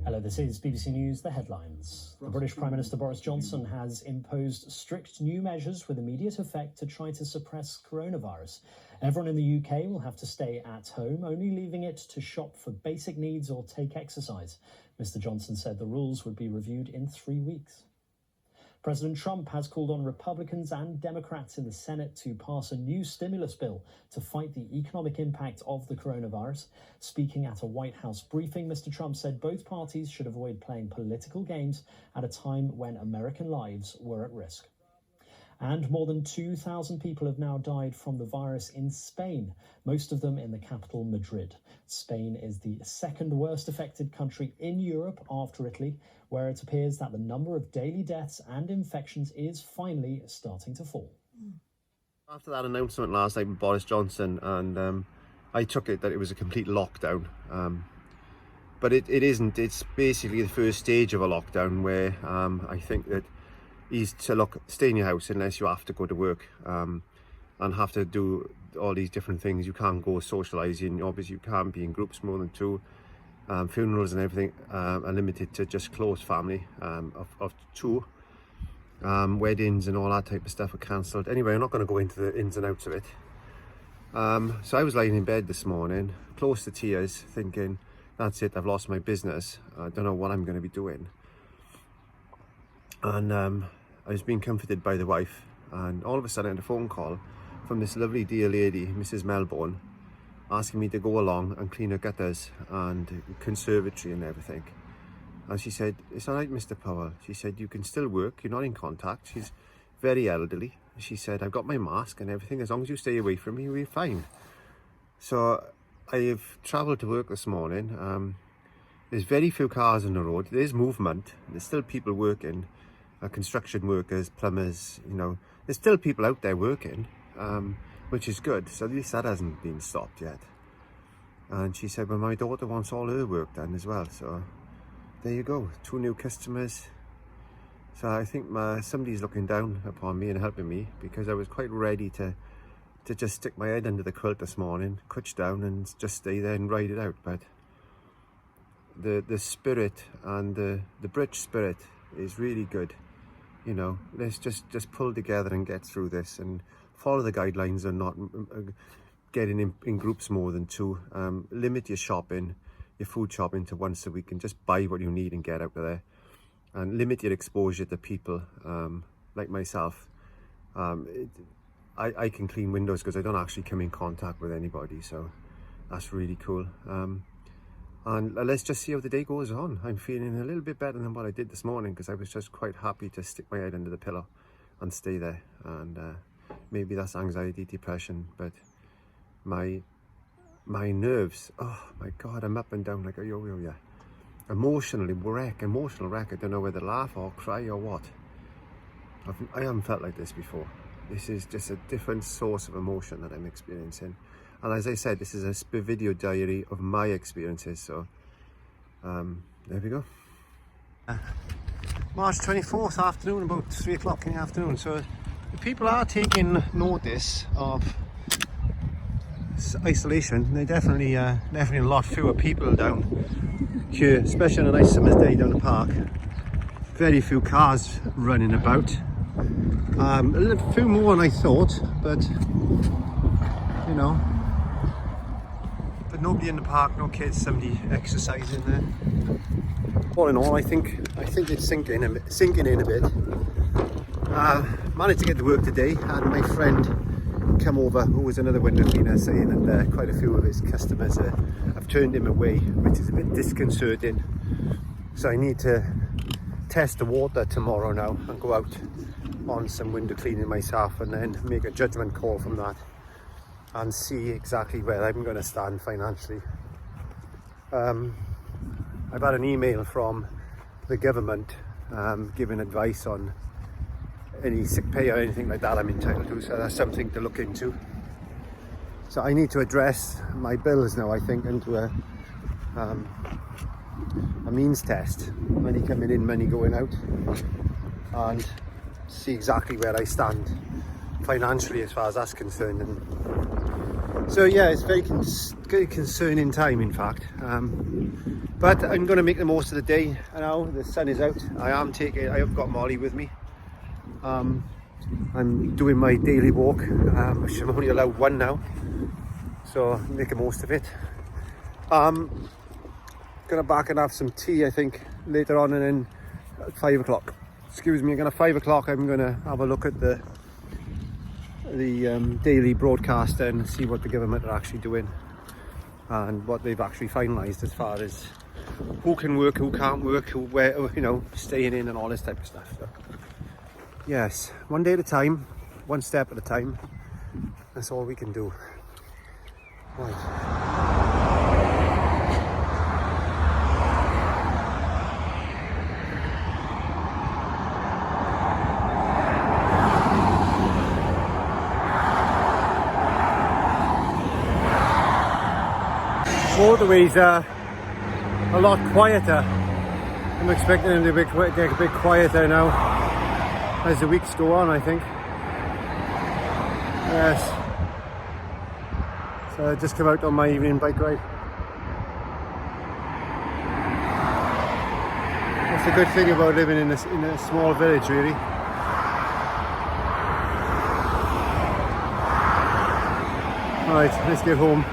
Hello, this is BBC News, the headlines. The British Prime Minister Boris Johnson has imposed strict new measures with immediate effect to try to suppress coronavirus. Everyone in the UK will have to stay at home, only leaving it to shop for basic needs or take exercise. Mr. Johnson said the rules would be reviewed in 3 weeks. President Trump has called on Republicans and Democrats in the Senate to pass a new stimulus bill to fight the economic impact of the coronavirus. Speaking at a White House briefing, Mr. Trump said both parties should avoid playing political games at a time when American lives were at risk. And more than 2,000 people have now died from the virus in Spain, most of them in the capital, Madrid. Spain is the second worst affected country in Europe after Italy, where it appears that the number of daily deaths and infections is finally starting to fall. After that announcement last night from Boris Johnson, and I took it that it was a complete lockdown. But it isn't. It's basically the first stage of a lockdown where I think that is to stay in your house unless you have to go to work and have to do all these different things. You can't go socialising, obviously you can't be in groups more than two. Funerals and everything are limited to just close family of two. Weddings and all that type of stuff are cancelled. Anyway, I'm not going to go into the ins and outs of it. So I was lying in bed this morning, close to tears, thinking, that's it, I've lost my business. I don't know what I'm going to be doing. And I was being comforted by the wife, and all of a sudden I had a phone call from this lovely dear lady, Mrs. Melbourne, asking me to go along and clean her gutters and conservatory and everything. And she said, it's all right, Mr. Powell. She said, you can still work, you're not in contact. She's very elderly. She said, I've got my mask and everything, as long as you stay away from me, we're fine. So I've travelled to work this morning. There's very few cars on the road. There's movement. There's still people working, construction workers, plumbers, you know. There's still people out there working, which is good. So at least that hasn't been stopped yet. And she said, well, my daughter wants all her work done as well. So there you go, 2 new customers. So I think somebody's looking down upon me and helping me, because I was quite ready to just stick my head under the quilt this morning, crouch down and just stay there and ride it out. But the spirit and the British spirit is really good. You know, let's just pull together and get through this and follow the guidelines and not getting in groups more than 2. Limit your shopping, your food shopping, to once a week, and just buy what you need and get out of there. And limit your exposure to people like myself. I can clean windows because I don't actually come in contact with anybody, so that's really cool. And let's just see how the day goes on. I'm feeling a little bit better than what I did this morning, because I was just quite happy to stick my head under the pillow and stay there. And maybe that's anxiety, depression, but my nerves, oh my God, I'm up and down like a yo-yo, yeah. Emotional wreck. I don't know whether to laugh or cry or what. I haven't felt like this before. This is just a different source of emotion that I'm experiencing. And as I said, this is a video diary of my experiences. So there we go. March 24th afternoon, about 3 o'clock in the afternoon. So the people are taking notice of isolation. They definitely a lot fewer people down here, especially on a nice summer's day down the park. Very few cars running about. A little few more than I thought, but you know. But nobody in the park, no kids, somebody exercising there. All in all, I think it's sinking in a bit. Managed to get to work today. Had my friend come over, who was another window cleaner, saying that quite a few of his customers have turned him away, which is a bit disconcerting. So I need to test the water tomorrow now and go out on some window cleaning myself, and then make a judgment call from that and see exactly where I'm going to stand financially. I've had an email from the government giving advice on any sick pay or anything like that I'm entitled to, so that's something to look into. So I need to address my bills now, I think, into a means test. Money coming in, money going out, and see exactly where I stand financially as far as that's concerned. And So yeah, it's very concerning time, in fact. But I'm going to make the most of the day. Now the sun is out. I have got Molly with me. I'm doing my daily walk. I'm only allowed one now, so make the most of it. Gonna back and have some tea, I think, later on, and then at 5 o'clock. Excuse me, at 5 o'clock I'm gonna have a look at the daily broadcast and see what the government are actually doing and what they've actually finalised as far as who can work, who can't work, who, where, you know, staying in and all this type of stuff. So, yes, one day at a time, one step at a time. That's all we can do. Right. Motorways are a lot quieter. I'm expecting them to get a bit quieter now as the weeks go on, I think. Yes. So I just come out on my evening bike ride. That's a good thing about living in a small village, really. Alright, let's get home.